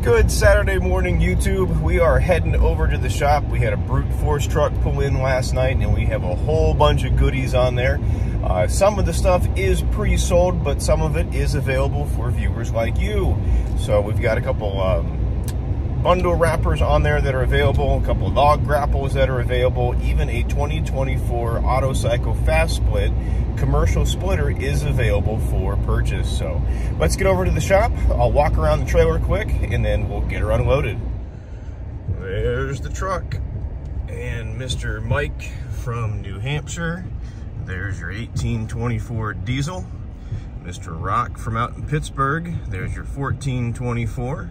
Good Saturday morning, YouTube. We are heading over to the shop. We had a brute force truck pull in last night, and we have a whole bunch of goodies on there. Some of the stuff is pre-sold, but some of it is available for viewers like you. So we've got a couple bundle wrappers on there that are available, a couple of log grapples that are available, even a 2024 Autocycle fast split commercial splitter is available for purchase. So let's get over to the shop. I'll walk around the trailer quick and then we'll get her unloaded. There's the truck and Mr. Mike from New Hampshire. There's your 1824 diesel. Mr. Rock from out in Pittsburgh. There's your 1424.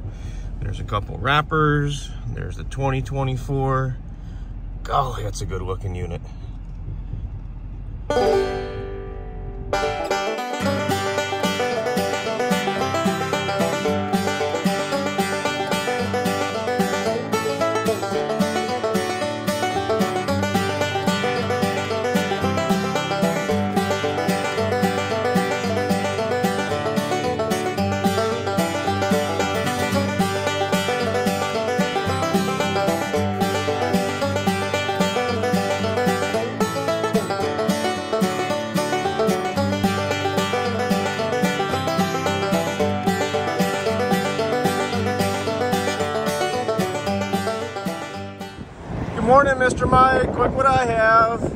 There's a couple wrappers. There's the 2024. Golly, that's a good looking unit. Good morning, Mr. Mike. Look what I have.